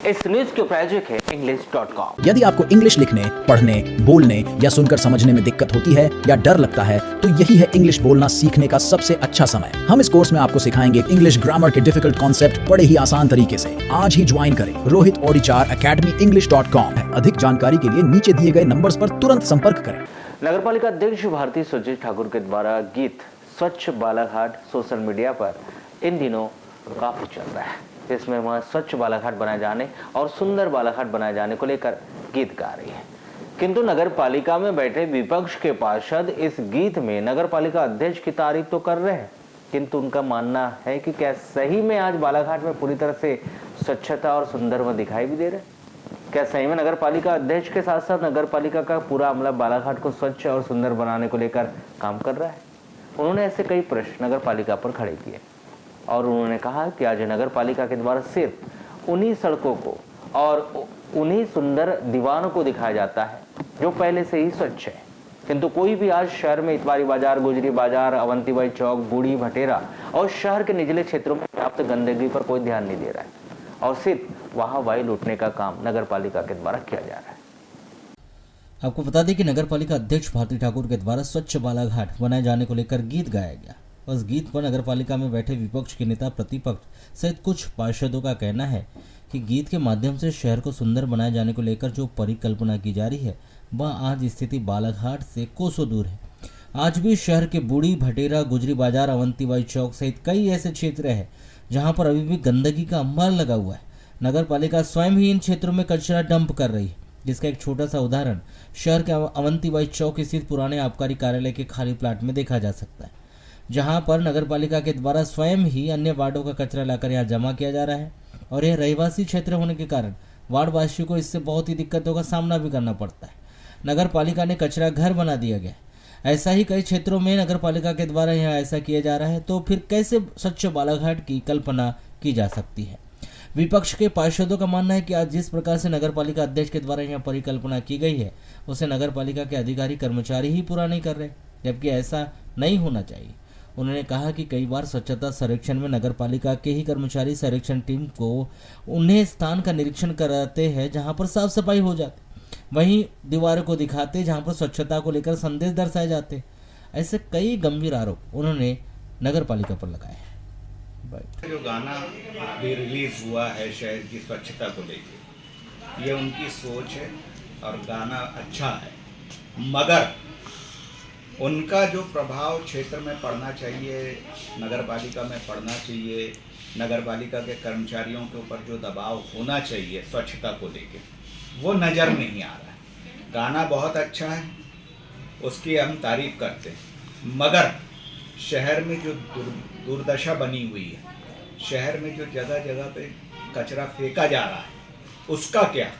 इस न्यूज के प्रायोजक है English.com। यदि आपको इंग्लिश लिखने, पढ़ने, बोलने या सुनकर समझने में दिक्कत होती है या डर लगता है तो यही है इंग्लिश बोलना सीखने का सबसे अच्छा समय। हम इस कोर्स में आपको सिखाएंगे इंग्लिश ग्रामर के डिफिकल्ट कॉन्सेप्ट बड़े ही आसान तरीके से। आज ही ज्वाइन करें रोहित ओडिचार अकेडमी English.com। अधिक जानकारी के लिए नीचे दिए गए नंबर्स पर तुरंत संपर्क करें। नगरपालिका अध्यक्ष भारती सुरजीत ठाकुर के द्वारा गीत स्वच्छ बालाघाट सोशल मीडिया पर इन दिनों काफी चल रहा है, जिसमें वह स्वच्छ बालाघाट बनाए जाने और सुंदर बालाघाट बनाए जाने को लेकर गीत गा रही है। किंतु नगर पालिका में बैठे विपक्ष के पार्षद इस गीत में नगर पालिका अध्यक्ष की तारीफ तो कर रहे हैं, किंतु उनका मानना है कि क्या सही में आज बालाघाट में पूरी तरह से स्वच्छता और सुंदर वह दिखाई भी दे रहे हैं? क्या सही में नगर पालिका अध्यक्ष के साथ साथ नगर पालिका का पूरा अमला बालाघाट को स्वच्छ और सुंदर बनाने को लेकर काम कर रहा है? उन्होंने ऐसे कई प्रश्न नगर पालिका पर खड़े किए और उन्होंने कहा कि आज नगर पालिका के द्वारा सिर्फ उन्हीं सड़कों को और उन्हीं सुंदर दीवारों को दिखाया जाता है जो पहले से ही स्वच्छ है, किंतु कोई भी आज शहर में इतवारी बाजार, गुजरी बाजार, अवंतीबाई चौक, बूढ़ी भटेरा और शहर के निचले क्षेत्रों में व्याप्त गंदगी पर कोई ध्यान नहीं दे रहा है और सिर्फ वहां वाई लूटने का काम नगर पालिका के द्वारा किया जा रहा है। आपको बता दें कि नगर पालिका अध्यक्ष भारती ठाकुर के द्वारा स्वच्छ बालाघाट बनाए जाने को लेकर गीत गाया गया। उस गीत पर नगर पालिका में बैठे विपक्ष के नेता, प्रतिपक्ष सहित कुछ पार्षदों का कहना है कि गीत के माध्यम से शहर को सुंदर बनाए जाने को लेकर जो परिकल्पना की जा रही है वह आज स्थिति बालाघाट से कोसों दूर है। आज भी शहर के बूढ़ी भटेरा, गुजरी बाजार, अवंतीबाई चौक सहित कई ऐसे क्षेत्र हैं जहां पर अभी भी गंदगी का अंबार लगा हुआ है। नगर पालिका स्वयं ही इन क्षेत्रों में कचरा डंप कर रही है, जिसका एक छोटा सा उदाहरण शहर के अवंतीबाई चौक स्थित पुराने आबकारी कार्यालय के खाली प्लाट में देखा जा सकता है, जहां पर नगर पालिका के द्वारा स्वयं ही अन्य वार्डों का कचरा लाकर यहां जमा किया जा रहा है और यह रहिवासी क्षेत्र होने के कारण वार्ड वासियों को इससे बहुत ही दिक्कतों का सामना भी करना पड़ता है। नगर पालिका ने कचरा घर बना दिया गया। ऐसा ही कई क्षेत्रों में नगर पालिका के द्वारा यहाँ ऐसा किया जा रहा है, तो फिर कैसे स्वच्छ बालाघाट की कल्पना की जा सकती है? विपक्ष के पार्षदों का मानना है कि आज जिस प्रकार से नगर पालिका अध्यक्ष के द्वारा यहाँ परिकल्पना की गई है उसे नगर पालिका के अधिकारी कर्मचारी ही पूरा नहीं कर रहे, जबकि ऐसा नहीं होना चाहिए। उन्होंने कहा कि कई बार स्वच्छता सर्वेक्षण में नगर पालिका के ही कर्मचारी सर्वेक्षण टीम को उन्हें स्थान का निरीक्षण कराते हैं जहां पर साफ सफाई हो जाती, वहीं दीवारों को दिखाते जहां पर स्वच्छता को लेकर संदेश दर्शाए जाते। ऐसे कई गंभीर आरोप उन्होंने नगर पालिका पर लगाए हैं। जो गाना भी रिलीज हुआ है शहर की स्वच्छता को लेकर, ये उनकी सोच है और गाना अच्छा है, मगर उनका जो प्रभाव क्षेत्र में पड़ना चाहिए, नगर पालिका में पड़ना चाहिए, नगर पालिका के कर्मचारियों के ऊपर जो दबाव होना चाहिए स्वच्छता को लेकर, वो नज़र नहीं आ रहा है। गाना बहुत अच्छा है, उसकी हम तारीफ करते हैं, मगर शहर में जो दुर्दशा बनी हुई है, शहर में जो जगह जगह पे कचरा फेंका जा रहा है, उसका क्या,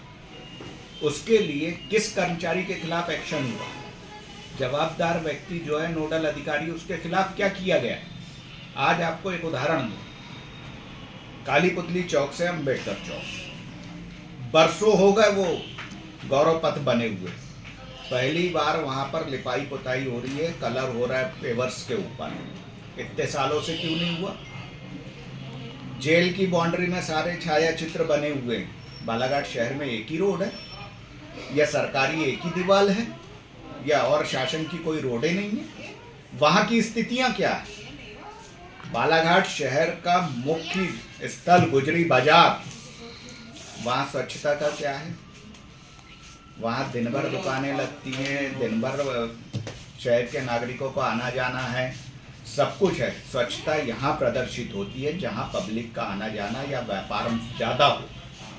उसके लिए किस कर्मचारी के खिलाफ एक्शन हुआ, जवाबदार व्यक्ति जो है नोडल अधिकारी, उसके खिलाफ क्या किया गया? आज आपको एक उदाहरण दूं, काली पुतली चौक से अम्बेडकर चौक, बरसों हो गए वो गौरव पथ बने हुए, पहली बार वहां पर लिपाई पुताई हो रही है, कलर हो रहा है पेवर्स के ऊपर। इतने सालों से क्यों नहीं हुआ? जेल की बाउंड्री में सारे छाया चित्र बने हुए हैं। बालाघाट शहर में एक ही रोड है या सरकारी एक ही दीवार है या और शासन की कोई रोडें नहीं है? वहां की स्थितियां क्या है? बालाघाट शहर का मुख्य स्थल गुजरी बाजार, वहां स्वच्छता का क्या है? वहां दिन भर दुकानें लगती हैं, दिन भर शहर के नागरिकों को आना जाना है, सब कुछ है। स्वच्छता यहाँ प्रदर्शित होती है जहाँ पब्लिक का आना जाना या व्यापार ज़्यादा हो,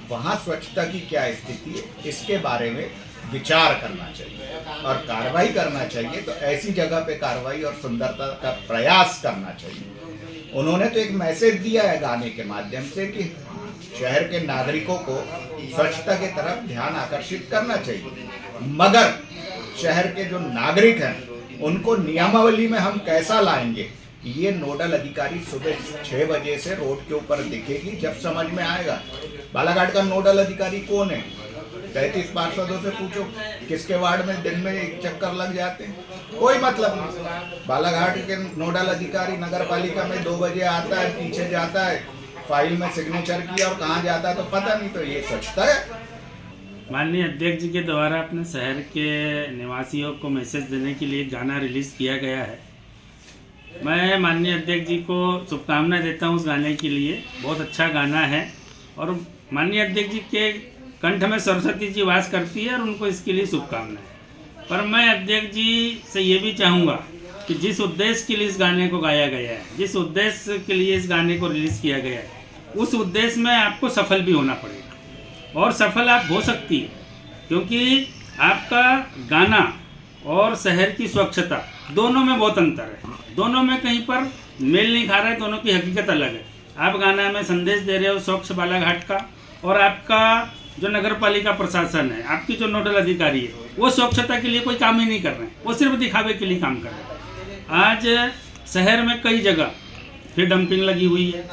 वहाँ स्वच्छता की क्या स्थिति है, इसके बारे में विचार करना चाहिए और कार्रवाई करना चाहिए। तो ऐसी जगह पे कार्रवाई और सुंदरता का प्रयास करना चाहिए। उन्होंने तो एक मैसेज दिया है गाने के माध्यम से कि शहर के नागरिकों को स्वच्छता की तरफ ध्यान आकर्षित करना चाहिए, मगर शहर के जो नागरिक हैं उनको नियमावली में हम कैसा लाएंगे, ये नोडल अधिकारी सुबह 6 बजे से रोड के ऊपर दिखेगी जब समझ में आएगा। बालाघाट का नोडल अधिकारी कौन है? 33 पार्षदों से पूछो किसके वार्ड में दिन में एक चक्कर लग जाते हैं, कोई मतलब नहीं। बालाघाट के नोडल अधिकारी नगर पालिका में 2 बजे आता है, पीछे जाता है, फाइल में सिग्नेचर किया और कहाँ जाता है तो पता नहीं, तो ये स्वच्छता है। माननीय अध्यक्ष जी के द्वारा अपने शहर के निवासियों को मैसेज देने के लिए गाना रिलीज़ किया गया है। मैं माननीय अध्यक्ष जी को शुभकामनाएं देता हूं उस गाने के लिए। बहुत अच्छा गाना है और माननीय अध्यक्ष जी के कंठ में सरस्वती जी वास करती है और उनको इसके लिए शुभकामनाएं। पर मैं अध्यक्ष जी से ये भी चाहूँगा कि जिस उद्देश्य के लिए इस गाने को गाया गया है, जिस उद्देश्य के लिए इस गाने को रिलीज़ किया गया है, उस उद्देश्य में आपको सफल भी होना पड़ेगा और सफल आप हो सकती है, क्योंकि आपका गाना और शहर की स्वच्छता दोनों में बहुत अंतर है। दोनों में कहीं पर मेल नहीं खा रहा है, दोनों की हकीकत अलग है। आप गाना में संदेश दे रहे हो स्वच्छ बालाघाट का, और आपका जो नगर पालिका प्रशासन है, आपकी जो नोडल अधिकारी है, वो स्वच्छता के लिए कोई काम ही नहीं कर रहे हैं, वो सिर्फ दिखावे के लिए काम कर रहे हैं। आज शहर में कई जगह फिर डंपिंग लगी हुई है।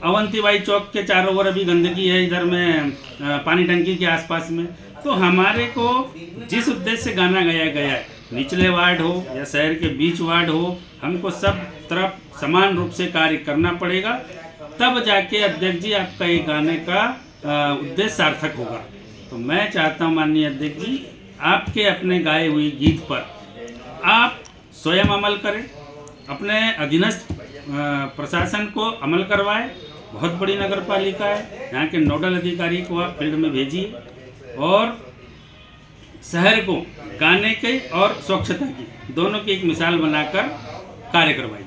अवंतीबाई चौक के चारों ओर अभी गंदगी है, इधर में पानी टंकी के आसपास में। तो हमारे को जिस उद्देश्य से गाना गाया गया है, निचले वार्ड हो या शहर के बीच वार्ड हो, हमको सब तरफ समान रूप से कार्य करना पड़ेगा, तब जाके अध्यक्ष जी आपका ये गाने का उद्देश्य सार्थक होगा। तो मैं चाहता हूँ माननीय अध्यक्ष जी, आपके अपने गाए हुए गीत पर आप स्वयं अमल करें, अपने अधीनस्थ प्रशासन को अमल करवाएं। बहुत बड़ी नगर पालिका है, यहाँ के नोडल अधिकारी को आप फील्ड में भेजिए और शहर को गाने के और स्वच्छता की दोनों की एक मिसाल बनाकर कार्य करवाइए।